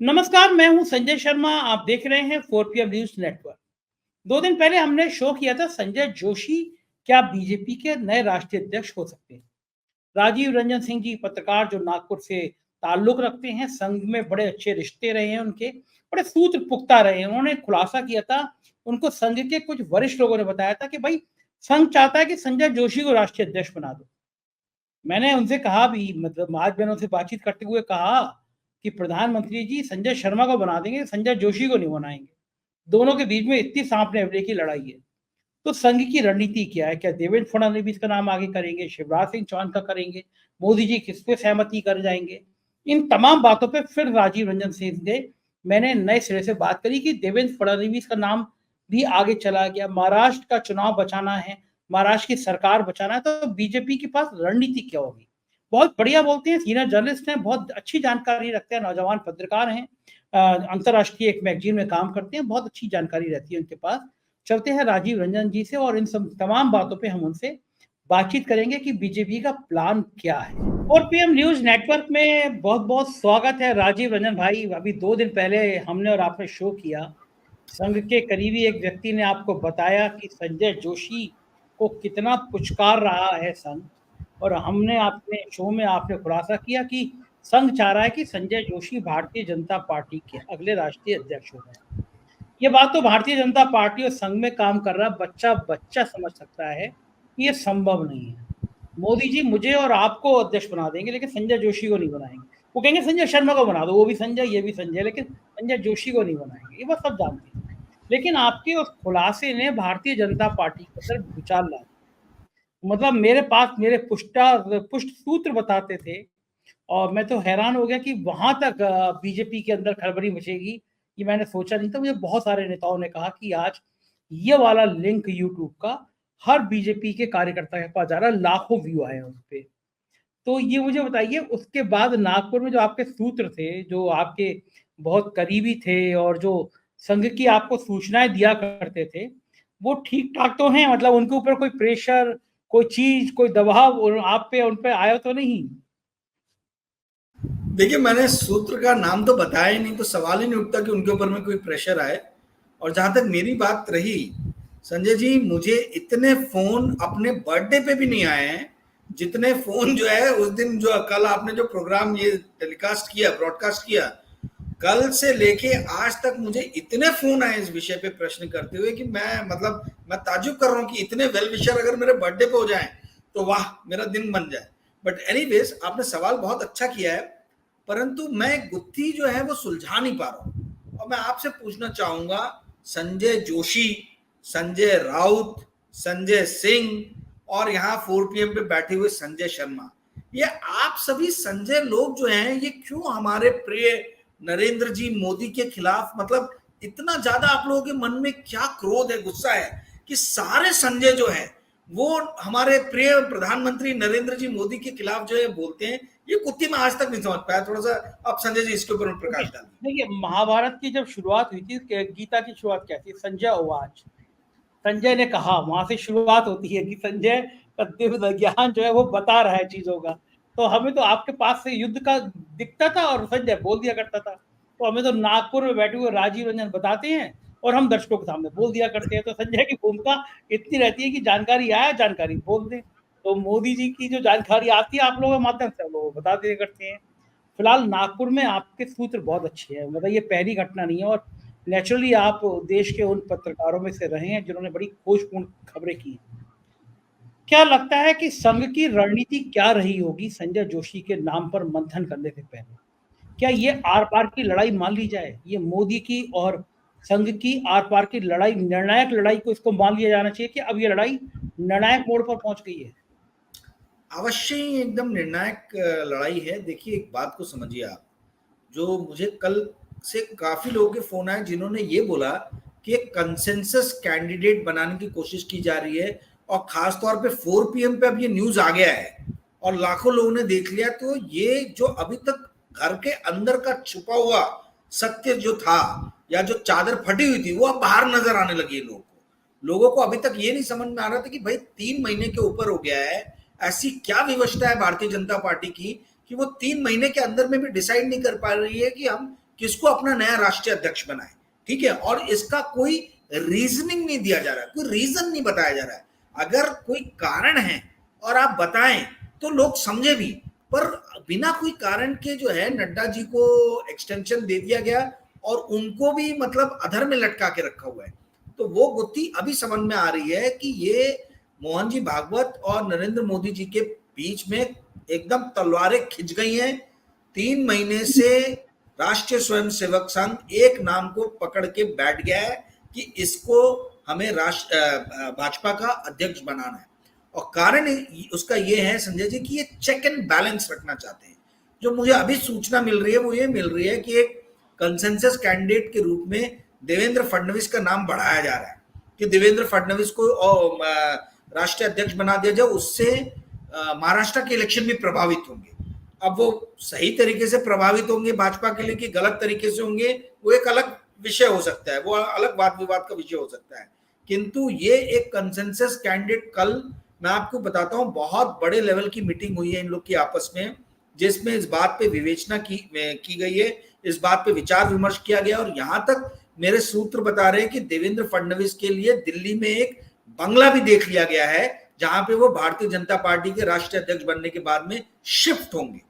नमस्कार, मैं हूं संजय शर्मा। आप देख रहे हैं 4 PM न्यूज नेटवर्क। 2 दिन पहले हमने शो किया था संजय जोशी क्या बीजेपी के नए राष्ट्रीय अध्यक्ष हो सकते हैं। राजीव रंजन सिंह जी पत्रकार जो नागपुर से ताल्लुक रखते हैं, संघ में बड़े अच्छे रिश्ते रहे हैं उनके, बड़े सूत्र पुख्ता रहे हैं। उन्होंने खुलासा किया था, उनको संघ के कुछ वरिष्ठ लोगों ने बताया था कि भाई संघ चाहता है कि संजय जोशी को राष्ट्रीय अध्यक्ष बना दो। मैंने उनसे कहा भी, मतलब आज मैंने उनसे बातचीत करते हुए कहा कि प्रधानमंत्री जी संजय शर्मा को बना देंगे, संजय जोशी को नहीं बनाएंगे। दोनों के बीच में इतनी सांप नेवले की लड़ाई है। तो संघ की रणनीति क्या है? क्या देवेंद्र फडणवीस का नाम आगे करेंगे, शिवराज सिंह चौहान का करेंगे, मोदी जी किस पे सहमति कर जाएंगे? इन तमाम बातों पे फिर राजीव रंजन सिंह से मैंने नए सिरे से बात करी कि देवेंद्र फडणवीस का नाम भी आगे चला गया। महाराष्ट्र का चुनाव बचाना है, महाराष्ट्र की सरकार बचाना है, तो बीजेपी के पास रणनीति क्या होगी? बहुत बढ़िया बोलते हैं, सीनियर जर्नलिस्ट हैं, बहुत अच्छी जानकारी रखते हैं, नौजवान पत्रकार हैं, अंतर्राष्ट्रीय एक मैगजीन में काम करते हैं, बहुत अच्छी जानकारी रहती है उनके पास। चलते हैं राजीव रंजन जी से और इन सब तमाम बातों पे हम उनसे बातचीत करेंगे कि बीजेपी का प्लान क्या है। 4 PM न्यूज नेटवर्क में बहुत बहुत स्वागत है राजीव रंजन भाई। अभी 2 दिन पहले हमने और आपने शो किया। संघ के करीबी एक व्यक्ति ने आपको बताया कि संजय जोशी को कितना पुचकार रहा है संघ, और हमने अपने शो में आपने खुलासा किया कि संघ चाह रहा है कि संजय जोशी भारतीय जनता पार्टी के अगले राष्ट्रीय अध्यक्ष हो जाए। ये बात तो भारतीय जनता पार्टी और संघ में काम कर रहा बच्चा बच्चा समझ सकता है कि ये संभव नहीं है। मोदी जी मुझे और आपको अध्यक्ष बना देंगे, लेकिन संजय जोशी को नहीं बनाएंगे। वो कहेंगे संजय शर्मा को बना दो, वो भी संजय ये भी संजय, लेकिन संजय जोशी को नहीं बनाएंगे। ये बात सब जानते हैं। लेकिन आपके उस खुलासे ने भारतीय जनता पार्टी के अंदर भूचाल ला दिया। मतलब मेरे पास मेरे पुष्ट सूत्र बताते थे, और मैं तो हैरान हो गया कि वहां तक बीजेपी के अंदर खलबली मचेगी, ये मैंने सोचा नहीं था। मुझे बहुत सारे नेताओं ने कहा कि आज ये वाला लिंक यूट्यूब का हर बीजेपी के कार्यकर्ता के पास जा रहा है, लाखों व्यू आए हैं उस पे। तो ये मुझे बताइए, उसके बाद नागपुर में जो आपके सूत्र थे, जो आपके बहुत करीबी थे और जो संघ की आपको सूचनाएं दिया करते थे, वो ठीक ठाक तो हैं? मतलब उनके ऊपर कोई प्रेशर, कोई चीज, कोई दबाव आप पे उन पे आया तो नहीं? देखिए, मैंने सूत्र का नाम तो बताया ही नहीं, तो सवाल ही नहीं उठता कि उनके ऊपर में कोई प्रेशर आए। और जहां तक मेरी बात रही, संजय जी, मुझे इतने फोन अपने बर्थडे पे भी नहीं आए हैं जितने फोन जो है उस दिन, जो कल आपने जो प्रोग्राम ये टेलीकास्ट किया, ब्रॉडकास्ट किया, कल से लेके आज तक मुझे इतने फोन आए इस विषय पे प्रश्न करते हुए कि मैं ताज्जुब कर रहा हूँ कि इतने वेल विशर अगर मेरे बर्थडे पे हो जाए तो वाह, मेरा दिन बन जाए। बट एनीवेज, आपने सवाल बहुत अच्छा किया है, परंतु मैं गुत्थी जो है वो सुलझा नहीं पा रहा हूं। और मैं आपसे पूछना चाहूंगा, संजय जोशी, संजय राउत, संजय सिंह और यहाँ 4 PM पे बैठे हुए संजय शर्मा, ये आप सभी संजय लोग जो हैं, ये क्यों हमारे प्रिय नरेंद्र जी मोदी के खिलाफ, मतलब इतना ज्यादा आप लोगों के मन में क्या क्रोध है, गुस्सा है कि सारे संजय जो है वो हमारे प्रिय प्रधानमंत्री नरेंद्र जी मोदी के खिलाफ जो है बोलते हैं? ये कुत्ती में आज तक नहीं समझ पाया। थोड़ा सा आप संजय जी इसके ऊपर प्रकाश डालिए। देखिए, महाभारत की जब शुरुआत हुई थी, गीता की शुरुआत क्या थी? संजय उवाच। संजय ने कहा, वहां से शुरुआत होती है कि संजय का दिव्य ज्ञान जो है वो बता रहा है चीजों का। तो हमें तो आपके पास से युद्ध का दिखता था और संजय बोल दिया करता था। तो हमें तो नागपुर में बैठे हुए राजीव रंजन बताते हैं और हम दर्शकों के सामने बोल दिया करते हैं। तो संजय की भूमिका इतनी रहती है कि जानकारी आए, जानकारी बोल दें। तो मोदी जी की जो जानकारी आती है आप लोगों के माध्यम से, हम लोग बता दिया करते हैं। फिलहाल नागपुर में आपके सूत्र बहुत अच्छे हैं, मतलब ये पहली घटना नहीं है, और नेचुरली आप देश के उन पत्रकारों में से रहे हैं जिन्होंने बड़ी खोजपूर्ण खबरें की हैं। क्या लगता है कि संघ की रणनीति क्या रही होगी संजय जोशी के नाम पर मंथन करने से पहले? क्या ये आर पार की लड़ाई मान ली जाए, ये मोदी की और संघ की आर पार की लड़ाई, निर्णायक लड़ाई को इसको मान लिया जाना चाहिए कि अब ये लड़ाई निर्णायक मोड़ पर पहुंच गई है? अवश्य ही एकदम निर्णायक लड़ाई है। देखिए, एक बात को समझिए आप, जो मुझे कल से काफी लोगों के फोन आए जिन्होंने ये बोला कि एक कंसेंसस कैंडिडेट बनाने की कोशिश की जा रही है, और खास तौर पे 4 PM पे अब ये न्यूज आ गया है और लाखों लोगों ने देख लिया। तो ये जो अभी तक घर के अंदर का छुपा हुआ सत्य जो था, या जो चादर फटी हुई थी, वो अब बाहर नजर आने लगी है लोगों को। अभी तक ये नहीं समझ में आ रहा था कि भाई 3 महीने के ऊपर हो गया है, ऐसी क्या विवशता है भारतीय जनता पार्टी की कि वो 3 महीने के अंदर में भी डिसाइड नहीं कर पा रही है कि हम किसको अपना नया राष्ट्रीय अध्यक्ष बनाए, ठीक है। और इसका कोई रीजनिंग नहीं दिया जा रहा है, कोई रीजन नहीं बताया जा रहा है। अगर कोई कारण है और आप बताएं तो लोग समझे भी, पर बिना कोई कारण के जो है नड्डा जी को एक्सटेंशन दे दिया गया और उनको भी मतलब अधर में लटका के रखा हुआ है। तो वो गुत्थी अभी समझ में आ रही है कि ये मोहन जी भागवत और नरेंद्र मोदी जी के बीच में एकदम तलवारें खिंच गई हैं। 3 महीने से राष्ट्रीय स्वयंसेवक संघ एक नाम को पकड़ के बैठ गया है कि इसको हमें भाजपा का अध्यक्ष बनाना है। और कारण उसका ये है संजय जी कि ये चेक एंड बैलेंस रखना चाहते हैं। जो मुझे अभी सूचना मिल रही है वो ये मिल रही है कि एक कंसेंसस कैंडिडेट के रूप में देवेंद्र फडणवीस का नाम बढ़ाया जा रहा है कि देवेंद्र फडणवीस को राष्ट्रीय अध्यक्ष बना दिया जाए, उससे महाराष्ट्र के इलेक्शन भी प्रभावित होंगे। अब वो सही तरीके से प्रभावित होंगे भाजपा के लिए कि गलत तरीके से होंगे, वो एक अलग विषय हो सकता है, वो अलग वाद विवाद का विषय हो सकता है। किंतु ये एक कंसेंसस कैंडिडेट, कल मैं आपको बताता हूं बहुत बड़े लेवल की मीटिंग हुई है इन लोग की आपस में, जिसमें इस बात पे विवेचना की गई है, इस बात पे विचार विमर्श किया गया। और यहां तक मेरे सूत्र बता रहे हैं कि देवेंद्र फडणवीस के लिए दिल्ली में एक बंगला भी देख लिया गया है जहां पे वो भारतीय जनता पार्टी के राष्ट्रीय अध्यक्ष बनने के बाद में शिफ्ट होंगे।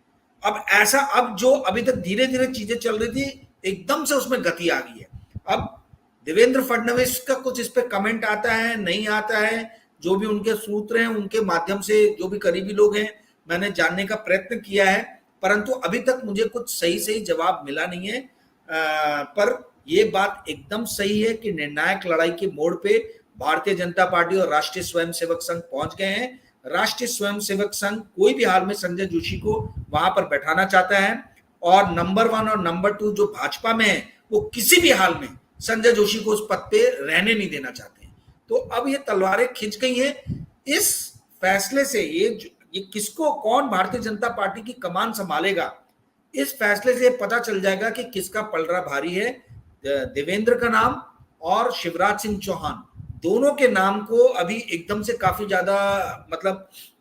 अब ऐसा, अब जो अभी तक धीरे धीरे चीजें चल रही थी एकदम से उसमें गति आ गई है। अब देवेंद्र फडणवीस का कुछ इस पे कमेंट आता है, नहीं आता है, जो भी उनके सूत्र हैं उनके माध्यम से जो भी करीबी लोग हैं मैंने जानने का प्रयत्न किया है, परंतु अभी तक मुझे कुछ सही जवाब मिला नहीं है। पर ये बात एकदम सही है कि निर्णायक लड़ाई के मोड़ पे भारतीय जनता पार्टी और राष्ट्रीय स्वयंसेवक संघ पहुंच गए हैं। राष्ट्रीय स्वयंसेवक संघ कोई भी हाल में संजय जोशी को वहां पर बैठाना चाहता है और नंबर 1 और नंबर 2 जो भाजपा में है वो किसी भी हाल में संजय जोशी को उस पद पे रहने नहीं देना चाहते हैं। तो अब ये तलवारें खिंच गई हैं। इस फैसले से ये किसको, कौन भारतीय जनता पार्टी की कमान संभालेगा, इस फैसले से पता चल जाएगा कि किसका पलड़ा भारी है। देवेंद्र का नाम और शिवराज सिंह चौहान दोनों के नाम को अभी एकदम से काफी ज्यादा मतलब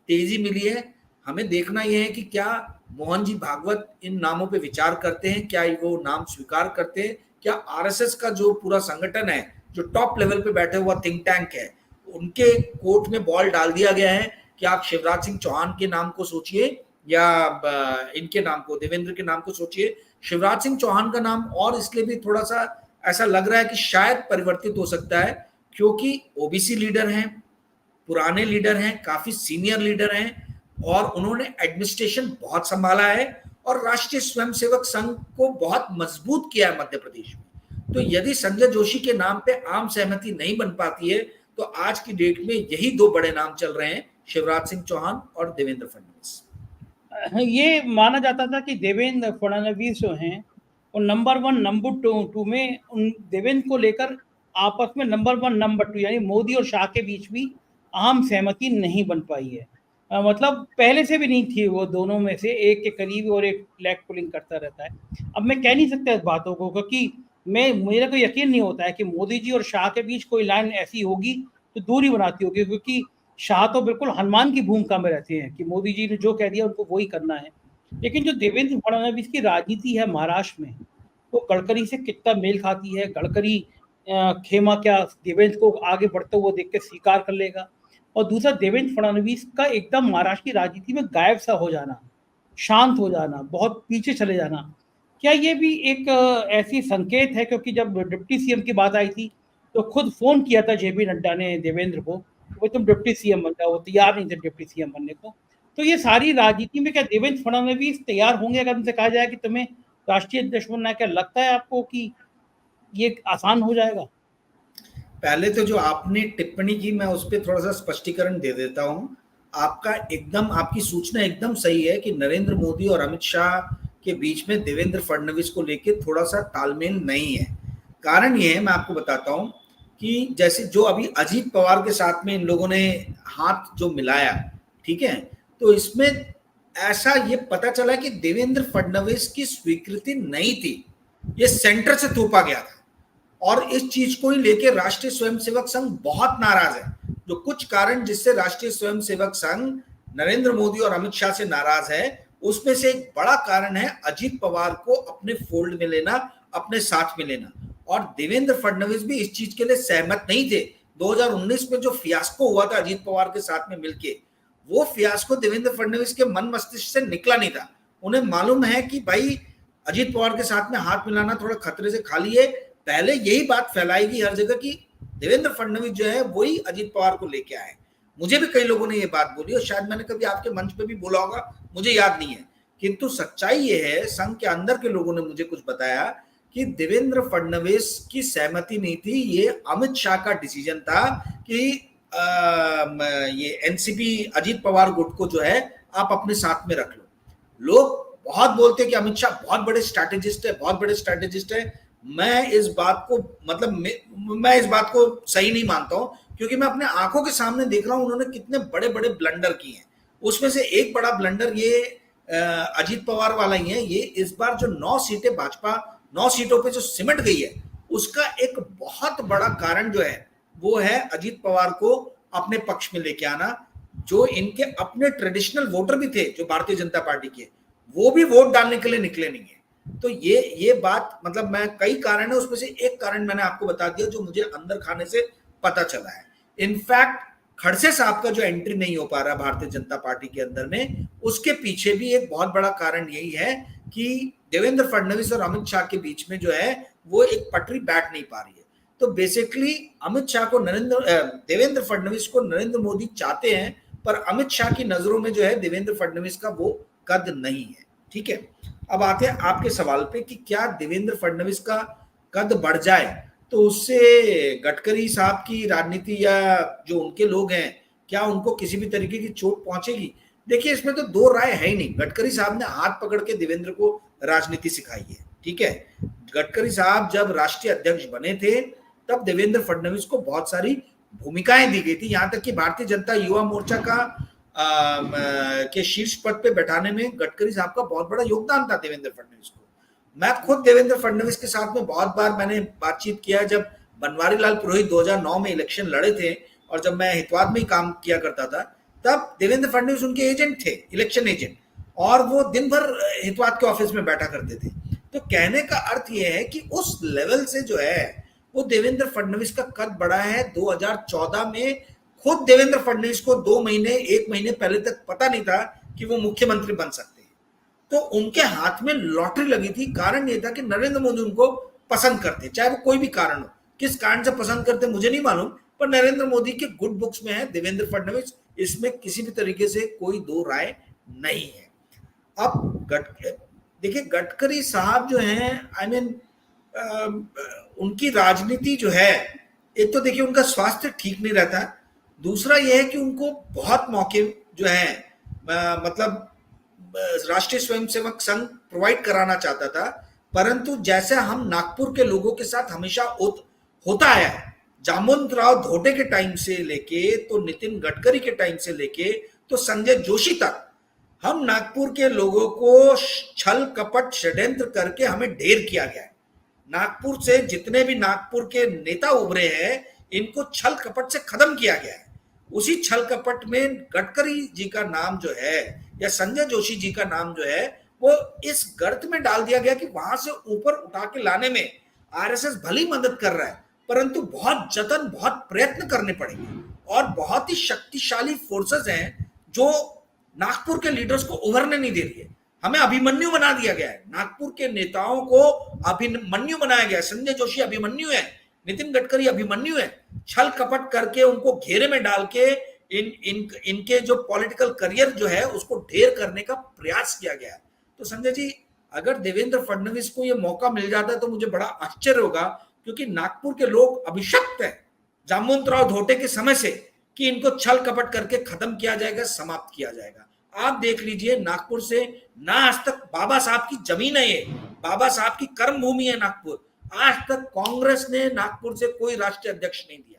तेजी मिली है। हमें देखना यह है कि क्या मोहन जी भागवत इन नामों पे विचार करते हैं, क्या वो नाम स्वीकार करते हैं, क्या आरएसएस का जो पूरा संगठन है, जो टॉप लेवल पे बैठे हुआ थिंक टैंक है, उनके कोर्ट में बॉल डाल दिया गया है कि आप शिवराज सिंह चौहान के नाम को सोचिए या इनके नाम को, देवेंद्र के नाम को सोचिए। शिवराज सिंह चौहान का नाम और इसलिए भी थोड़ा सा ऐसा लग रहा है कि शायद परिवर्तित हो सकता है क्योंकि ओबीसी लीडर हैं, पुराने लीडर हैं, काफी सीनियर लीडर हैं और उन्होंने एडमिनिस्ट्रेशन बहुत संभाला है और राष्ट्रीय स्वयंसेवक संघ को बहुत मजबूत किया है मध्य प्रदेश में। तो यदि संजय जोशी के नाम पे आम सहमति नहीं बन पाती है तो आज की डेट में यही 2 बड़े नाम चल रहे हैं, शिवराज सिंह चौहान और देवेंद्र फडणवीस। ये माना जाता था कि देवेंद्र फडणवीस जो हैं और नंबर 1 नंबर 2 में उन देवेंद्र को लेकर आपस में नंबर 1 नंबर 2 यानी मोदी और शाह के बीच भी आम सहमति नहीं बन पाई है। मतलब पहले से भी नहीं थी, वो दोनों में से एक के करीब और एक लेग पुलिंग करता रहता है। अब मैं कह नहीं सकता इस बातों को क्योंकि मेरे को यकीन नहीं होता है कि मोदी जी और शाह के बीच कोई लाइन ऐसी होगी तो दूरी बनाती होगी, क्योंकि शाह तो बिल्कुल हनुमान की भूमिका में रहते हैं कि मोदी जी ने जो कह दिया उनको वही करना है। लेकिन जो देवेंद्र फडणवीस की राजनीति है महाराष्ट्र में, तो गडकरी से कितना मेल खाती है। गडकरी खेमा क्या देवेंद्र को आगे बढ़ते हुए देख के स्वीकार कर लेगा। और दूसरा, देवेंद्र फडणवीस का एकदम महाराष्ट्र की राजनीति में गायब सा हो जाना, शांत हो जाना, बहुत पीछे चले जाना, क्या ये भी एक ऐसी संकेत है? क्योंकि जब डिप्टी सीएम की बात आई थी तो खुद फोन किया था जेपी नड्डा ने देवेंद्र को, वो तुम डिप्टी सीएम बन जाओ, वो तैयार नहीं थे डिप्टी सीएम बनने को। तो ये सारी राजनीति में क्या देवेंद्र फडणवीस तैयार होंगे? अगर उनसे कहा जाए कि तुम्हें राष्ट्रीय अध्यक्ष बनना है, क्या लगता है आपको कि ये आसान हो जाएगा? पहले तो जो आपने टिप्पणी की मैं उस पर थोड़ा सा स्पष्टीकरण दे देता हूं। आपकी सूचना एकदम सही है कि नरेंद्र मोदी और अमित शाह के बीच में देवेंद्र फडणवीस को लेकर थोड़ा सा तालमेल नहीं है। कारण ये है, मैं आपको बताता हूं कि जैसे जो अभी अजीत पवार के साथ में इन लोगों ने हाथ जो मिलाया, ठीक है, तो इसमें ऐसा ये पता चला कि देवेंद्र फडणवीस की स्वीकृति नहीं थी, ये सेंटर से थोपा गया था और इस चीज को ही लेकर राष्ट्रीय स्वयंसेवक संघ बहुत नाराज है। जो कुछ कारण जिससे राष्ट्रीय स्वयंसेवक संघ नरेंद्र मोदी और अमित शाह से नाराज है उसमें से एक बड़ा कारण है अजीत पवार को अपने फोल्ड में लेना, अपने साथ में लेना। और देवेंद्र फडणवीस भी इस चीज के लिए सहमत नहीं थे। 2019 में जो फियास्को हुआ था अजीत पवार के साथ में मिलके, वो फियास्को देवेंद्र फडणवीस के मन मस्तिष्क से निकला नहीं था। उन्हें मालूम है कि भाई अजीत पवार के साथ में हाथ मिलाना थोड़ा खतरे से खाली है, पहले यही बात फैलाएगी हर जगह कि देवेंद्र फडणवीस जो है वही अजीत पवार को लेके आए। मुझे भी कई लोगों ने ये बात बोली और शायद मैंने कभी आपके मंच पे भी बोला होगा, मुझे याद नहीं है, किंतु सच्चाई ये है, संघ के अंदर के लोगों ने मुझे कुछ बताया कि देवेंद्र फडणवीस की सहमति नहीं थी, ये अमित शाह का डिसीजन था कि ये एनसीपी अजीत पवार गुट को जो है आप अपने साथ में रख लो। लोग बहुत बोलते हैं कि अमित शाह बहुत बड़े स्ट्रैटेजिस्ट है, बहुत बड़े स्ट्रैटेजिस्ट है। मैं इस बात को मैं इस बात को सही नहीं मानता हूं, क्योंकि मैं अपने आंखों के सामने देख रहा हूं उन्होंने कितने बड़े बड़े ब्लंडर किए हैं। उसमें से एक बड़ा ब्लंडर ये अजीत पवार वाला ही है। ये इस बार जो 9 सीटें भाजपा 9 सीटों पे जो सिमट गई है, उसका एक बहुत बड़ा कारण जो है वो है अजीत पवार को अपने पक्ष में लेके आना। जो इनके अपने ट्रेडिशनल वोटर भी थे जो भारतीय जनता पार्टी के, वो भी वोट डालने के लिए निकले नहीं है। तो ये बात मतलब मैं कई कारण है, उसमें से एक कारण मैंने आपको बता दिया जो मुझे अंदर खाने से पता चला है। इनफैक्ट खड़से साहब का जो एंट्री नहीं हो पा रहा भारतीय जनता पार्टी के अंदर में, उसके पीछे भी एक बहुत बड़ा कारण यही है कि देवेंद्र फडणवीस और अमित शाह के बीच में जो है वो एक पटरी बैठ नहीं पा रही है। तो बेसिकली अमित शाह को देवेंद्र फडणवीस को नरेंद्र मोदी चाहते हैं, पर अमित शाह की नजरों में जो है देवेंद्र फडणवीस का वो कद नहीं है। ठीक है, अब आते हैं आपके सवाल पे कि क्या देवेंद्र फडणवीस का कद बढ़ जाए तो उससे गडकरी साहब की राजनीति या जो उनके लोग हैं क्या उनको किसी भी तरीके की चोट पहुंचेगी? देखिए, इसमें तो दो राय है ही नहीं। गडकरी साहब ने हाथ पकड़ के देवेंद्र को राजनीति सिखाई है। ठीक है, गडकरी साहब जब राष्ट्रीय अध्यक्ष बने थे तब देवेंद्र फडणवीस को बहुत सारी भूमिकाएं दी गई थी, यहां तक कि भारतीय जनता युवा मोर्चा का के शीर्ष पद पे बैठाने में गडकरी साहब का बहुत बड़ा योगदान था देवेंद्र फडणवीस को। मैं खुद देवेंद्र फडणवीस के साथ में बहुत बार मैंने बातचीत किया। जब बनवारी लाल पुरोहित 2009 में इलेक्शन लड़े थे और जब मैं हितवाद में ही काम किया करता था, तब देवेंद्र फडणवीस उनके एजेंट थे, इलेक्शन एजेंट, और वो दिन भर हितवाद के ऑफिस में बैठा करते थे। तो कहने का अर्थ ये है कि उस लेवल से जो है वो देवेंद्र फडणवीस का कद बढ़ा है। 2014 में खुद देवेंद्र फडणवीस को 1 महीने पहले तक पता नहीं था कि वो मुख्यमंत्री बन सकते हैं। तो उनके हाथ में लॉटरी लगी थी। कारण ये था कि नरेंद्र मोदी उनको पसंद करते, चाहे वो कोई भी कारण हो। किस कारण से पसंद करते मुझे नहीं मालूम, पर नरेंद्र मोदी के गुड बुक्स में है देवेंद्र फडणवीस, इसमें किसी भी तरीके से कोई दो राय नहीं है। अब देखिए, गडकरी साहब जो हैं, आई मीन उनकी राजनीति जो है, एक तो देखिए उनका स्वास्थ्य ठीक नहीं रहता, दूसरा यह है कि उनको बहुत मौके जो है मतलब राष्ट्रीय स्वयंसेवक संघ प्रोवाइड कराना चाहता था, परंतु जैसे हम नागपुर के लोगों के साथ हमेशा होता आया है, जामवंतराव धोटे के टाइम से लेके तो नितिन गडकरी के टाइम से लेके तो संजय जोशी तक, हम नागपुर के लोगों को छल कपट षड्यंत्र करके हमें ढेर किया गया है। नागपुर से जितने भी नागपुर के नेता उभरे हैं, इनको छल कपट से खत्म किया गया है। उसी छल कपट में गडकरी जी का नाम जो है या संजय जोशी जी का नाम जो है वो इस गर्त में डाल दिया गया कि वहां से ऊपर उठा के लाने में आरएसएस भली मदद कर रहा है, परंतु बहुत जतन, बहुत प्रयत्न करने पड़ेंगे। और बहुत ही शक्तिशाली फोर्सेस हैं जो नागपुर के लीडर्स को उभरने नहीं दे रही है। हमें अभिमन्यु बना दिया गया है, नागपुर के नेताओं को अभिमन्यु बनाया गया है। संजय जोशी अभिमन्यु है, नितिन गडकरी अभिमन्यु है। छल कपट करके उनको घेरे में डाल के इनके जो पॉलिटिकल करियर जो है उसको ढेर करने का प्रयास किया गया है। तो संजय जी, अगर देवेंद्र फडणवीस को ये मौका मिल जाता है तो मुझे बड़ा आश्चर्य होगा, क्योंकि नागपुर के लोग अभिशप्त है जामवंतराव धोटे के समय से कि इनको छल कपट करके खत्म किया जाएगा, समाप्त किया जाएगा। आप देख लीजिए, नागपुर से ना आज तक बाबा साहब की जमीन है, ये बाबा साहब की कर्म भूमि है नागपुर। आज तक कांग्रेस ने नागपुर से कोई राष्ट्रीय अध्यक्ष नहीं दिया।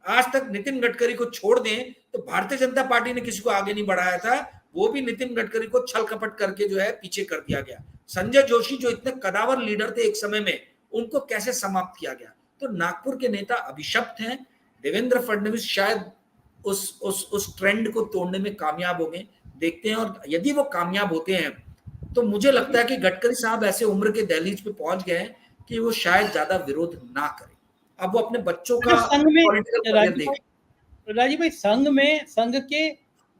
आज तक नितिन गडकरी को छोड़ दें तो भारतीय जनता पार्टी ने किसी को आगे नहीं बढ़ाया था, वो भी नितिन गडकरी को छल कपट करके जो है पीछे कर दिया गया। संजय जोशी जो इतने कदावर लीडर थे एक समय में, उनको कैसे समाप्त किया गया। तो नागपुर के नेता अभिशप्त हैं। देवेंद्र फडणवीस शायद उस ट्रेंड को तोड़ने में कामयाब हो गए। देखते हैं और यदि वो कामयाब होते हैं तो मुझे लगता है कि गडकरी साहब ऐसे उम्र के दहलीज पे पहुंच गए हैं कि वो शायद ज्यादा विरोध ना करें। अब वो अपने बच्चों अच्छा, का संघ में पॉलिटिकल करियर राजीव देखें। भाई, संघ के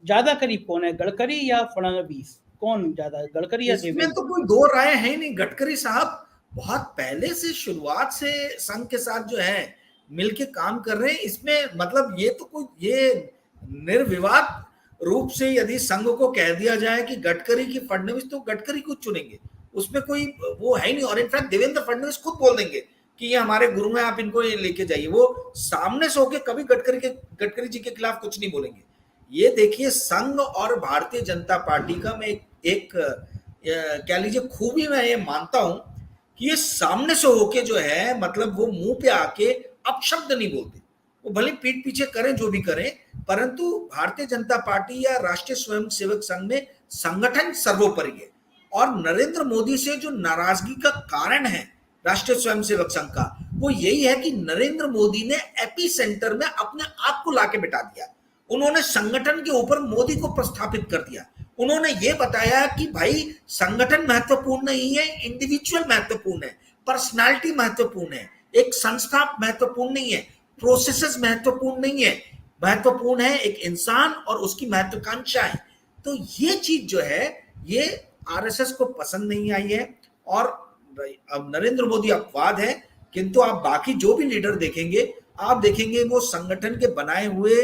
ज्यादा करीब कौन है, गडकरी या फडणवीस? कौन ज्यादा, गडकरी या इसमें देवेंद्र? तो कोई दो राय है ही नहीं। गडकरी साहब बहुत पहले से शुरुआत से संघ के साथ जो है मिलके काम कर रहे हैं। इसमें मतलब ये तो कोई ये निर्विवाद रूप से यदि संघ को कह दिया जाए कि गडकरी की फडणवीस, तो गडकरी को चुनेंगे, उसमें कोई वो है ही नहीं। और इनफैक्ट देवेंद्र फडणवीस खुद बोल देंगे कि ये हमारे गुरु हैं, आप इनको ये लेके जाइए। वो सामने से होके कभी गडकरी जी के खिलाफ कुछ नहीं बोलेंगे। ये देखिए, संघ और भारतीय जनता पार्टी का मैं एक कह लीजिए खूबी मैं ये मानता हूं कि ये सामने से होके जो है मतलब वो मुंह पे आके अपशब्द नहीं बोलते। वो भले पीठ पीछे करें जो भी करें, परंतु भारतीय जनता पार्टी या राष्ट्रीय स्वयंसेवक संघ में संगठन सर्वोपरि है। और नरेंद्र मोदी से जो नाराजगी का कारण है राष्ट्रीय स्वयंसेवक संघ का, वो यही है कि नरेंद्र मोदी ने एपी सेंटर में अपने आप को लाके बिठा दिया। उन्होंने संगठन के ऊपर मोदी को प्रस्थापित कर दिया। उन्होंने ये बताया कि भाई संगठन महत्वपूर्ण नहीं है, इंडिविजुअल महत्वपूर्ण है, पर्सनालिटी महत्वपूर्ण है, एक संस्था महत्वपूर्ण नहीं है, प्रोसेसेस महत्वपूर्ण नहीं है, महत्वपूर्ण है एक इंसान और उसकी महत्वाकांक्षाएं। तो ये चीज जो है ये आरएसएस को पसंद नहीं आई है। और अब नरेंद्र मोदी अपवाद है, किंतु आप बाकी जो भी लीडर देखेंगे, आप देखेंगे वो संगठन के बनाए हुए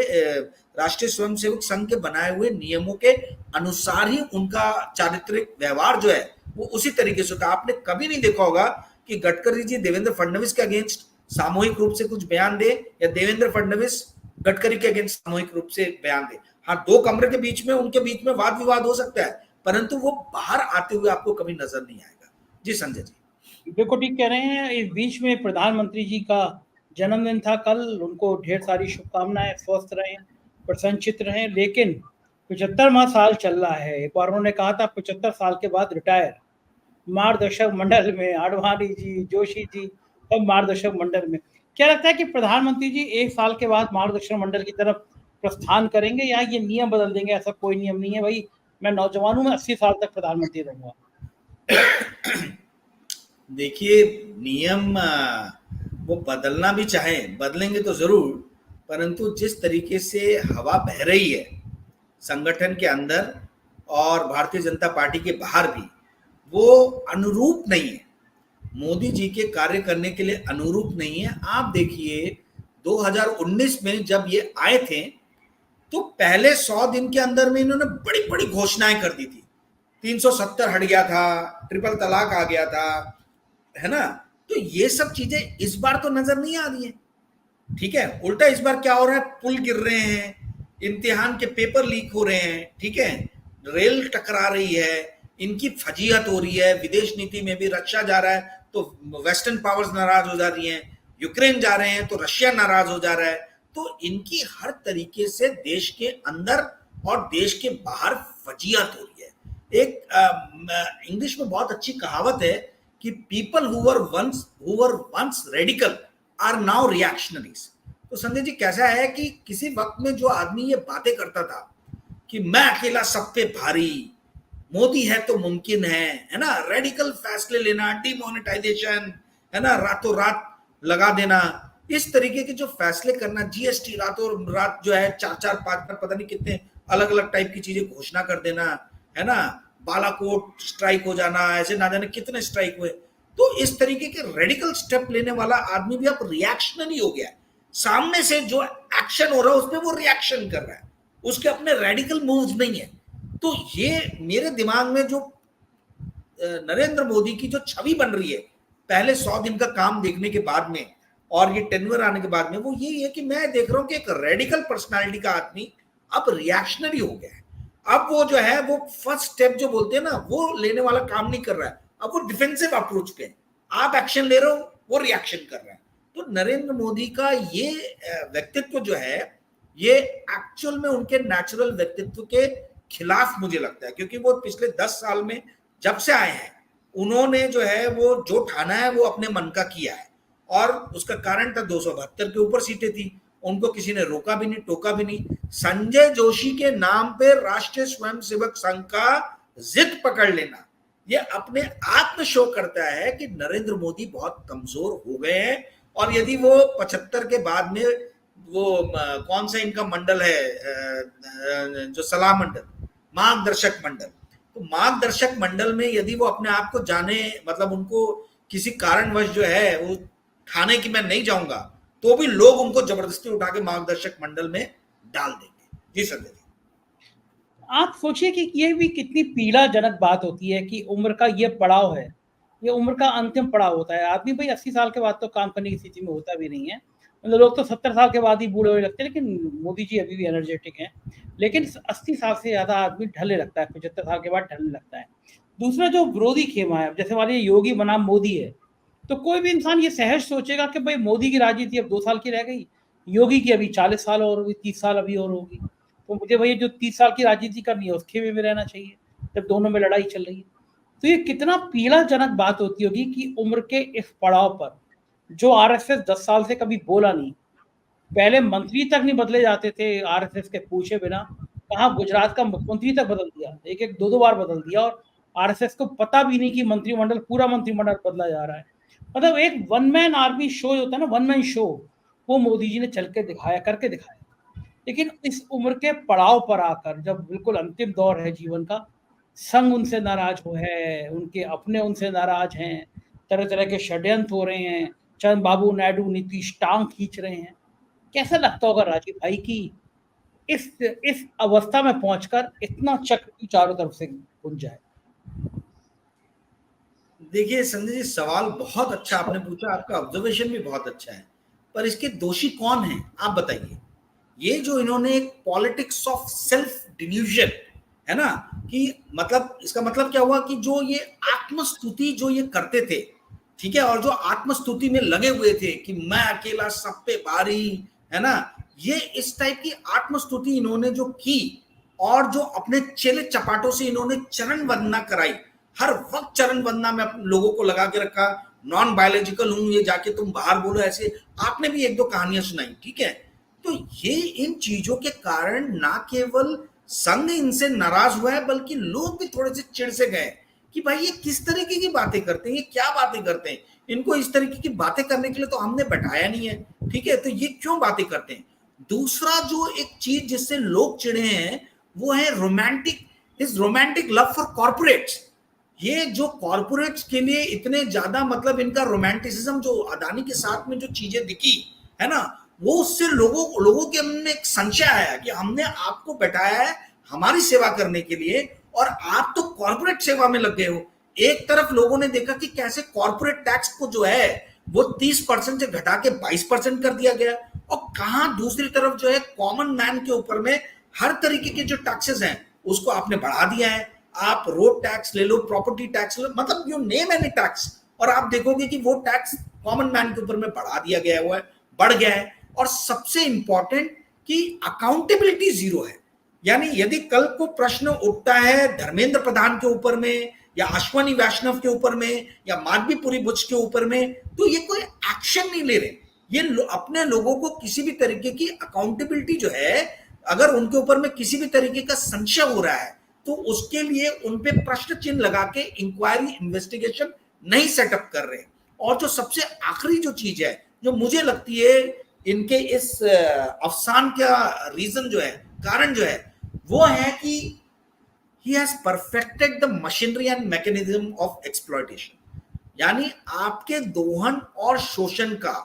राष्ट्रीय स्वयंसेवक संघ के बनाए हुए नियमों के अनुसार ही उनका चारित्रिक व्यवहार जो है वो उसी तरीके से होता है। आपने कभी नहीं देखा होगा कि गडकरी जी देवेंद्र फडणवीस के अगेंस्ट सामूहिक रूप से कुछ बयान दे या देवेंद्र फडणवीस गडकरी के अगेंस्ट सामूहिक रूप से बयान दे। हाँ, दो कमरे के बीच में उनके बीच में वाद विवाद हो सकता है, परंतु वो बाहर आते हुए आपको कभी नजर नहीं आएगा। जी संजय जी, बिल्कुल ठीक कह रहे हैं। इस बीच में प्रधानमंत्री जी का जन्मदिन था कल, उनको ढेर सारी शुभकामनाएं, स्वस्थ रहें, प्रसन्नचित्त रहें। लेकिन 75वां साल चल रहा है। एक बार उन्होंने कहा था 75 साल के बाद रिटायर। मार्गदर्शक मंडल में आडवाणी जी, जोशी जी, सब मार्गदर्शक मंडल में। क्या लगता है कि प्रधानमंत्री जी 1 साल के बाद मार्गदर्शक मंडल की तरफ प्रस्थान करेंगे, या ये नियम बदल देंगे? ऐसा कोई नियम नहीं है भाई, मैं नौजवान हूं, मैं 80 साल तक प्रधानमंत्री रहूंगा। देखिए नियम वो बदलना भी चाहे बदलेंगे तो जरूर, परंतु जिस तरीके से हवा बह रही है संगठन के अंदर और भारतीय जनता पार्टी के बाहर भी, वो अनुरूप नहीं है, मोदी जी के कार्य करने के लिए अनुरूप नहीं है। आप देखिए 2019 में जब ये आए थे तो पहले 100 दिन के अंदर में इन्होंने बड़ी बड़ी घोषणाएं कर दी थी। 370 हट गया था, ट्रिपल तलाक आ गया था, है ना। तो ये सब चीजें इस बार तो नजर नहीं आ रही है। ठीक है, उल्टा इस बार क्या हो रहा है, पुल गिर रहे हैं, इम्तिहान के पेपर लीक हो रहे हैं, ठीक है, रेल टकरा रही है, इनकी फजीहत हो रही है। विदेश नीति में भी रक्षा जा रहा है तो वेस्टर्न पावर्स नाराज हो जा रही हैं, यूक्रेन जा रहे हैं तो रशिया नाराज हो जा रहा है। तो इनकी हर तरीके से देश के अंदर और देश के बाहर फजीहत हो रही है। एक इंग्लिश में बहुत अच्छी कहावत है कि people who were once radical are now reactionaries. तो संजय जी कैसा है कि किसी वक्त में जो आदमी ये बातें करता था कि मैं अकेला सब पे भारी, मोदी है तो मुमकिन है ना, रेडिकल फैसले लेना, डिमोनेटाइजेशन, है ना, रातों रात लगा देना, इस तरीके के जो फैसले करना, जीएसटी रातों रात जो है 4-4 5 पता नहीं कितने अलग अलग टाइप की चीजें घोषणा कर देना, है ना, बालाकोट स्ट्राइक हो जाना, ऐसे ना जाने कितने स्ट्राइक हुए। तो इस तरीके के रेडिकल स्टेप लेने वाला आदमी भी अब रिएक्शनरी हो गया है। सामने से जो एक्शन हो रहा है उसमें वो रिएक्शन कर रहा है, उसके अपने रेडिकल मूव्स नहीं है। तो ये मेरे दिमाग में जो नरेंद्र मोदी की जो छवि बन रही है पहले 100 दिन का काम देखने के बाद में और ये टेन्योर आने के बाद में, वो यही है कि मैं देख रहा हूं कि एक रेडिकल पर्सनालिटी का आदमी अब रिएक्शनरी हो गया है। अब वो जो है वो फर्स्ट स्टेप जो बोलते हैं ना, वो लेने वाला काम नहीं कर रहा है, अब वो डिफेंसिव अप्रोच पे है। आप एक्शन ले रहे हो, वो रिएक्शन कर रहा है। तो नरेंद्र मोदी का ये व्यक्तित्व जो है ये एक्चुअल में उनके नेचुरल व्यक्तित्व के खिलाफ मुझे लगता है, क्योंकि वो पिछले 10 साल में जब से आए हैं उन्होंने जो है वो जो ठाना है वो अपने मन का किया है। और उसका कारण था 272 के ऊपर सीटें थी, उनको किसी ने रोका भी नहीं, टोका भी नहीं। संजय जोशी के नाम पे राष्ट्रीय स्वयंसेवक संघ का जिद पकड़ लेना, ये अपने आप में शो करता है कि नरेंद्र मोदी बहुत कमजोर हो गए हैं। और यदि वो 75 के बाद में वो कौन सा इनका मंडल है जो सलाह मंडल, मार्गदर्शक मंडल, तो मार्गदर्शक मंडल में यदि वो अपने आप को जाने, मतलब उनको किसी कारणवश जो है वो ठाने की मैं नहीं जाऊंगा, तो भी लोग उनको जबरदस्ती उठा के मार्गदर्शक मंडल में डाल देंगे। जी संजय जी, आप सोचिए कि ये भी कितनी पीड़ाजनक बात होती है कि उम्र का ये पड़ाव है, ये उम्र का अंतिम पड़ाव होता है। आदमी भाई 80 साल के बाद तो काम करने की स्थिति में होता भी नहीं है, मतलब लोग तो 70 साल के बाद ही बूढ़े हुए लगते हैं, लेकिन मोदी जी अभी भी एनर्जेटिक हैं। लेकिन 80 साल से ज़्यादा आदमी ढलने लगता है, 75 साल के बाद ढलने लगता है। दूसरा जो विरोधी खेमा है, जैसे मान लीजिए योगी बनाम मोदी है, तो कोई भी इंसान ये सहज सोचेगा कि भाई मोदी की राजनीति अब 2 साल की रह गई, योगी की अभी 40 साल और होगी, 30 साल अभी और होगी, तो मुझे भैया जो 30 साल की राजनीति करनी है उस खेमे में रहना चाहिए जब दोनों में लड़ाई चल रही है। तो ये कितना पीड़ाजनक बात होती होगी कि उम्र के इस पड़ाव पर जो आरएसएस 10 साल से कभी बोला नहीं, पहले मंत्री तक नहीं बदले जाते थे आरएसएस के पूछे बिना, कहाँ गुजरात का मुख्यमंत्री तक बदल दिया, एक एक दो बार बदल दिया, और आरएसएस को पता भी नहीं कि मंत्रिमंडल, पूरा मंत्रिमंडल बदला जा रहा है। मतलब एक वन मैन आर्मी शो होता है ना, वन मैन शो, वो मोदी जी ने चल के दिखाया, करके दिखाया। लेकिन इस उम्र के पड़ाव पर आकर, जब बिल्कुल अंतिम दौर है जीवन का, संघ उनसे नाराज हो है, उनके अपने उनसे नाराज हैं, तरह तरह के षड्यंत्र हो रहे हैं, चंद्रबाबू नायडू नीतीश टांग खींच रहे हैं। कैसा लगता होगा राजीव भाई कि इस अवस्था में पहुंचकर इतना चक्र चारों तरफ से घुन जाए? देखिए संजय जी, सवाल बहुत अच्छा आपने पूछा, आपका ऑब्जर्वेशन भी बहुत अच्छा है, पर इसके दोषी कौन है आप बताइए। ये जो इन्होंने एक पॉलिटिक्स ऑफ सेल्फ डिल्यूजन है ना, कि मतलब इसका मतलब क्या हुआ कि जो ये आत्मस्तुति जो ये करते थे, ठीक है, और जो आत्मस्तुति में लगे हुए थे कि मैं अकेला सब पे भारी, है ना, ये इस टाइप की आत्मस्तुति इन्होंने जो की, और जो अपने चेले चपाटों से इन्होंने चरण वंदना कराई, हर वक्त चरण वंदना में अपने लोगों को लगा के रखा, नॉन बायोलॉजिकल हूं, ये जाके तुम बाहर बोलो, ऐसे आपने भी एक दो कहानियां सुनाई, ठीक है। तो ये इन चीजों के कारण ना केवल संघ इनसे नाराज हुआ है, बल्कि लोग भी थोड़े से चिढ़ से गए कि भाई ये किस तरीके की बातें करते हैं, ये क्या बातें करते हैं, इनको इस तरीके की बातें करने के लिए तो हमने बैठाया नहीं है, ठीक है, तो ये क्यों बातें करते हैं। दूसरा जो एक चीज जिससे लोग चिढ़े हैं वो है रोमांटिक लव फॉर कॉर्पोरेट्स। ये जो कॉर्पोरेट्स के लिए इतने ज्यादा, मतलब इनका रोमांटिसिज्म जो अदानी के साथ में जो चीजें दिखी है ना, वो उससे लोगों के मन में एक संशय आया कि हमने आपको बैठाया है हमारी सेवा करने के लिए, और आप तो कॉर्पोरेट सेवा में लग गए हो। एक तरफ लोगों ने देखा कि कैसे कॉर्पोरेट टैक्स को जो है वो 30% से घटा के 22% कर दिया गया, और कहां दूसरी तरफ जो है कॉमन मैन के ऊपर में हर तरीके के जो टैक्सेस हैं उसको आपने बढ़ा दिया है। आप रोड टैक्स ले लो, प्रॉपर्टी टैक्स ले लो, मतलब यू नेम एनी टैक्स, और आप देखोगे कि वो टैक्स कॉमन मैन के ऊपर में बढ़ा दिया गया हुआ है, बढ़ गया है। और सबसे इंपॉर्टेंट कि अकाउंटेबिलिटी जीरो है। यानी यदि कल को प्रश्न उठता है धर्मेंद्र प्रधान के ऊपर में, या अश्वनी वैष्णव के ऊपर में, या माधवीपुरी बुच के ऊपर में, तो ये कोई एक्शन नहीं ले रहे। ये अपने लोगों को किसी भी तरीके की अकाउंटेबिलिटी जो है, अगर उनके ऊपर में किसी भी तरीके का संशय हो रहा है तो उसके लिए उनपे प्रश्न चिन्ह लगा के इंक्वायरी इन्वेस्टिगेशन नहीं सेटअप कर रहे। और जो सबसे आखिरी जो चीज है जो मुझे लगती है इनके इस अवसान का रीजन जो है, कारण जो है, वो है कि he has perfected the machinery and mechanism of exploitation। यानी आपके दोहन और शोषण का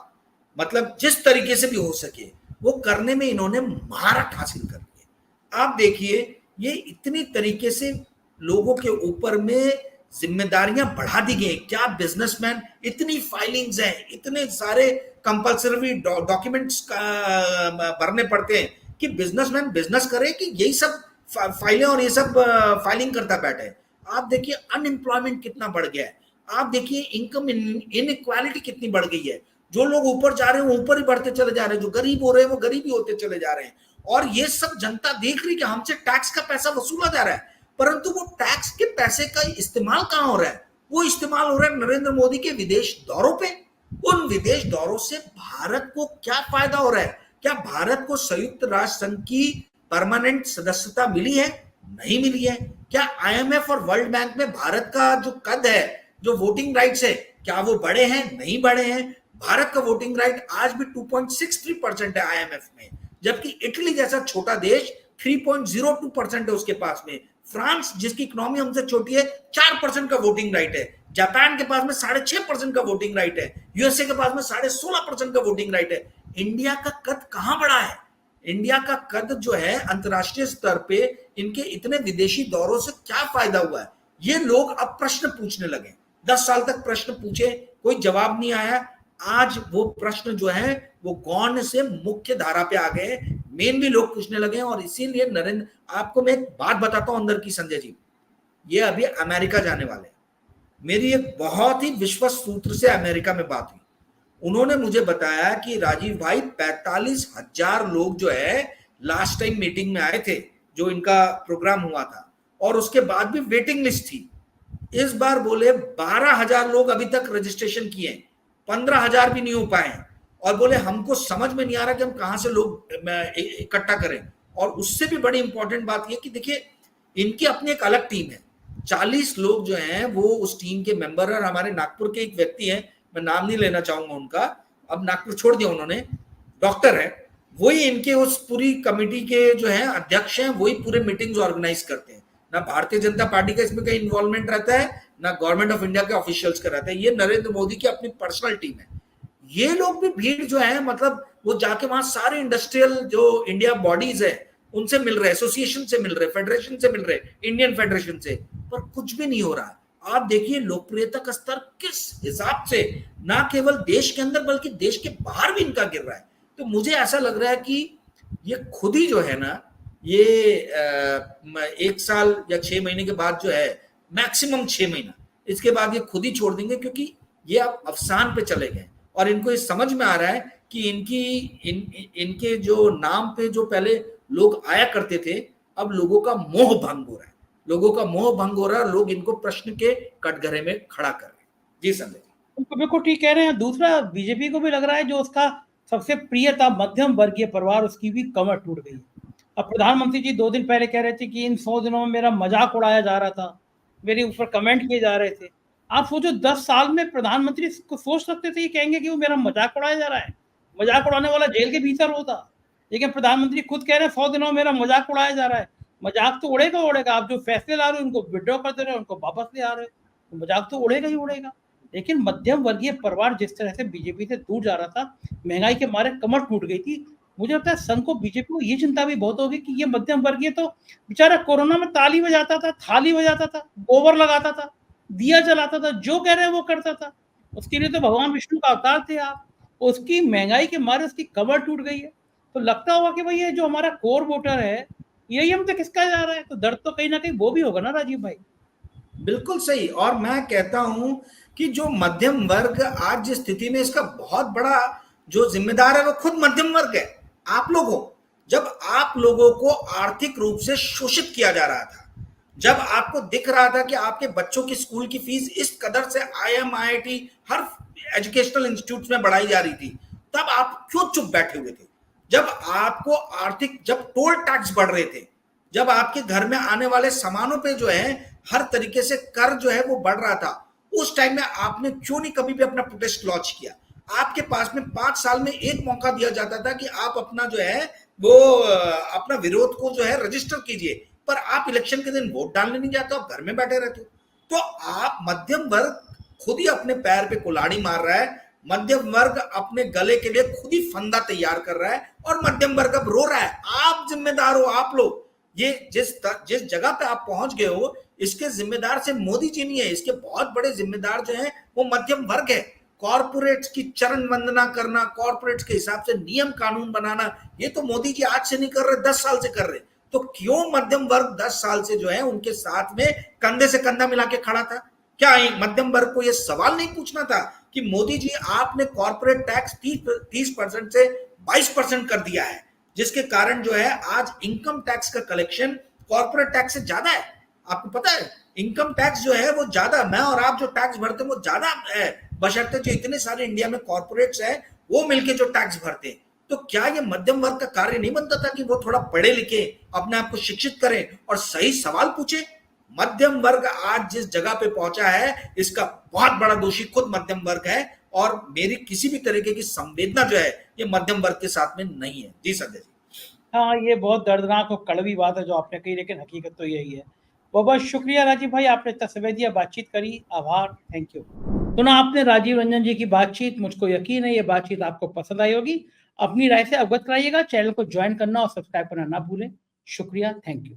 मतलब जिस तरीके से भी हो सके वो करने में इन्होंने महारत हासिल कर ली है। आप देखिए ये इतनी तरीके से लोगों के ऊपर में जिम्मेदारियां बढ़ा दी गई। क्या बिजनेसमैन, इतनी फाइलिंग्स हैं, इतने सारे कंपल्सरी डॉक्यूमेंट्स भरने पड़ते हैं कि बिजनेसमैन बिजनेस करे कि यही सब फाइलें और ये सब फाइलिंग करता बैठे। आप देखिए अनएम्प्लॉयमेंट कितना बढ़ गया है, आप देखिए इनकम इनइक्वालिटी कितनी बढ़ गई है। जो लोग ऊपर जा रहे हैं ऊपर ही बढ़ते चले जा रहे हैं, जो गरीब हो रहे हैं वो गरीब ही होते चले जा रहे हैं। और ये सब जनता देख रही कि हमसे टैक्स का पैसा वसूला जा रहा है, परंतु वो टैक्स के पैसे का इस्तेमाल कहां हो रहा है? वो इस्तेमाल हो रहा है नरेंद्र मोदी के विदेश दौरों पे। उन विदेश दौरों से भारत को क्या फायदा हो रहा है? क्या भारत को संयुक्त राष्ट्र संघ की परमानेंट सदस्यता मिली है? नहीं मिली है। क्या IMF और वर्ल्ड बैंक में भारत का जो कद है, जो वोटिंग राइट्स है, क्या वो बढ़े हैं? नहीं बढ़े हैं। भारत का वोटिंग राइट आज भी 2.63% है IMF में, जबकि इटली जैसा छोटा देश 3.02% है उसके पास में। फ्रांस जिसकी इकोनॉमी हमसे छोटी है 4% का वोटिंग राइट है। जापान के पास में 6.5% का वोटिंग राइट है। यूएसए के पास में 16.5% का वोटिंग राइट है। इंडिया का कद कहां बढ़ा है? इंडिया का कद जो है अंतरराष्ट्रीय स्तर पे इनके इतने विदेशी दौरों से क्या फायदा हुआ है? ये लोग अब प्रश्न पूछने लगे। 10 साल तक प्रश्न पूछे, कोई जवाब नहीं आया। आज वो प्रश्न जो है वो गौण से मुख्य धारा पे आ गए, मेन भी लोग पूछने लगे। और इसीलिए नरेंद्र, आपको मैं एक बात बताता हूं अंदर की संजय जी, ये अभी अमेरिका जाने वाले हैं। मेरी एक बहुत ही विश्वस्त सूत्र से अमेरिका में बात हुई। उन्होंने मुझे बताया कि राजीव भाई 45,000 लोग जो है लास्ट टाइम मीटिंग में आए थे, जो इनका प्रोग्राम हुआ था, और उसके बाद भी वेटिंग लिस्ट थी। इस बार बोले 12,000 लोग अभी तक रजिस्ट्रेशन किए, 15,000 भी नहीं हो पाए। और बोले हमको समझ में नहीं आ रहा कि हम कहां से लोग इकट्ठा करें। और उससे भी बड़ी इंपॉर्टेंट बात यह कि देखिए, इनकी अपनी एक अलग टीम है। 40 लोग जो हैं वो उस टीम के मेंबर है। हमारे नागपुर के एक व्यक्ति हैं, मैं नाम नहीं लेना चाहूंगा उनका, अब नागपुर छोड़ दिया उन्होंने, डॉक्टर है, वही इनके उस पूरी कमेटी के जो है अध्यक्ष हैं, वही पूरे मीटिंग्स ऑर्गेनाइज करते हैं। ना भारतीय जनता पार्टी का इसमें कहीं इन्वॉल्वमेंट रहता है, ना गवर्नमेंट ऑफ इंडिया के ऑफिशियल्स का रहता है। ये नरेंद्र मोदी की अपनी पर्सनल टीम है। ये लोग भी भीड़ जो है, मतलब वो जाके वहां सारे इंडस्ट्रियल जो इंडिया बॉडीज है उनसे मिल रहे, एसोसिएशन से मिल रहे, फेडरेशन से मिल रहे, इंडियन फेडरेशन से, पर कुछ भी नहीं हो रहा। आप देखिए लोकप्रियता का स्तर किस हिसाब से ना केवल देश के अंदर बल्कि देश के बाहर भी इनका गिर रहा है। तो मुझे ऐसा लग रहा है कि ये खुद ही जो है ना, ये 1 साल या 6 महीने के बाद जो है, मैक्सिमम 6 महीना, इसके बाद ये खुद ही छोड़ देंगे, क्योंकि ये अब अवसान पे चले गए। और इनको ये समझ में आ रहा है कि इनके जो नाम पे जो पहले लोग आया करते थे, अब लोगों का मोह भंग हो रहा है। लोगों का मोह भंग हो रहा है, लोग इनको प्रश्न के कटघरे में खड़ा कर रहे हैं। जी संजय, बिल्कुल ठीक कह रहे हैं। दूसरा, बीजेपी को भी लग रहा है जो उसका सबसे प्रिय था मध्यम वर्गीय परिवार, उसकी भी कमर टूट गई। अब प्रधानमंत्री जी 2 दिन पहले कह रहे थे कि इन 100 दिनों में मेरा मजाक उड़ाया जा रहा था, मेरे ऊपर कमेंट किए जा रहे थे। आप सोचो 10 साल में प्रधानमंत्री को सोच सकते थे ये कहेंगे कि वो मेरा मजाक उड़ाया जा रहा है? मजाक उड़ाने वाला जेल के भीतर होता, लेकिन प्रधानमंत्री खुद कह रहे हैं 100 दिनों में मेरा मजाक उड़ाया जा रहा है। मजाक तो उड़ेगा उड़ेगा, आप जो फैसले ला रहे हो उनको विड्रॉ कर दे रहे हो, उनको वापस ले आ रहे हो, तो मजाक तो उड़ेगा ही उड़ेगा। लेकिन मध्यम वर्गीय परिवार जिस तरह से बीजेपी से दूर जा रहा था, महंगाई के मारे कमर टूट गई थी, मुझे लगता है संघ को, बीजेपी को ये चिंता भी बहुत होगी कि ये मध्यम वर्गीय तो बेचारा कोरोना में ताली बजाता था, थाली बजाता था, गोबर लगाता था, दिया जलाता था, जो कह रहे हैं वो करता था। उसके लिए तो भगवान विष्णु का अवतार थे आप। उसकी महंगाई के मारे उसकी कमर टूट गई है। तो लगता होगा कि भाई ये जो हमारा कोर वोटर है, यही हम तक किसका जा रहा है, तो दर्द तो कहीं ना कहीं वो भी होगा ना राजीव भाई। बिल्कुल सही। और मैं कहता हूं कि जो मध्यम वर्ग आज जिस स्थिति में, इसका बहुत बड़ा जो जिम्मेदार है वो खुद मध्यम वर्ग है। आप लोगों, जब आप लोगों को आर्थिक रूप से शोषित किया जा रहा था, जब आपको दिख रहा था कि आपके बच्चों की स्कूल की फीस इस कदर से IIM IIT हर एजुकेशनल इंस्टीट्यूट में बढ़ाई जा रही थी, तब आप क्यों चुप बैठे हुए थे? जब आपको आर्थिक, जब टोल टैक्स बढ़ रहे थे, जब आपके घर में आने वाले सामानों पे जो है हर तरीके से कर जो है वो बढ़ रहा था, उस टाइम में आपने क्यों नहीं कभी भी अपना प्रोटेस्ट लॉन्च किया? आपके पास में 5 साल में एक मौका दिया जाता था कि आप अपना जो है वो अपना विरोध को जो है रजिस्टर कीजिए, पर आप इलेक्शन के दिन वोट डालने नहीं जाते, आप घर में बैठे रहते हो। तो आप मध्यम वर्ग खुद ही अपने पैर पे कुल्हाड़ी मार रहा है। मध्यम वर्ग अपने गले के लिए खुद ही फंदा तैयार कर रहा है, और मध्यम वर्ग अब रो रहा है। आप जिम्मेदार हो, आप लोग। ये जिस जगह पे आप पहुंच गए हो, इसके जिम्मेदार से मोदी जी नहीं है, इसके बहुत बड़े जिम्मेदार जो है वो मध्यम वर्ग है। कॉर्पोरेट्स की चरण वंदना करना, कॉर्पोरेट्स के हिसाब से नियम कानून बनाना, ये तो मोदी जी आज से नहीं कर रहे, 10 साल से कर रहे। तो क्यों मध्यम वर्ग 10 साल से जो है उनके साथ में कंधे से कंधा मिला के खड़ा था? क्या मध्यम वर्ग को यह सवाल नहीं पूछना था कि मोदी जी आपने कॉर्पोरेट टैक्स 30% से 22% कर दिया है, जिसके कारण जो है आज इनकम टैक्स का कलेक्शन कॉर्पोरेट टैक्स से ज्यादा है। आपको पता है इनकम टैक्स जो है वो ज्यादा, मैं और आप जो टैक्स भरते हैं वो ज्यादा है, बशर्ते जो इतने सारे इंडिया में कॉर्पोरेट्स हैं वो मिलके जो टैक्स भरते हैं। तो क्या ये मध्यम वर्ग का कार्य नहीं बनता था कि वो थोड़ा पढ़े लिखे, अपने आप को शिक्षित करें और सही सवाल पूछे? मध्यम वर्ग आज जिस जगह पे पहुंचा है, इसका बहुत बड़ा दोषी खुद मध्यम वर्ग है, और मेरी किसी भी तरीके की संवेदना जो है ये मध्यम वर्ग के साथ में नहीं है। जी संजय जी। हाँ, ये बहुत दर्दनाक और कड़वी बात है जो आपने कही, लेकिन हकीकत तो यही है। बहुत बहुत शुक्रिया राजीव भाई, आपने इतना समय दिया, बातचीत करी, आभार, थैंक यू। सुना आपने राजीव रंजन जी की बातचीत, मुझको यकीन है ये बातचीत आपको पसंद आई होगी। अपनी राय से अवगत कराइएगा, चैनल को ज्वाइन करना और सब्सक्राइब करना ना भूलें। शुक्रिया, थैंक यू।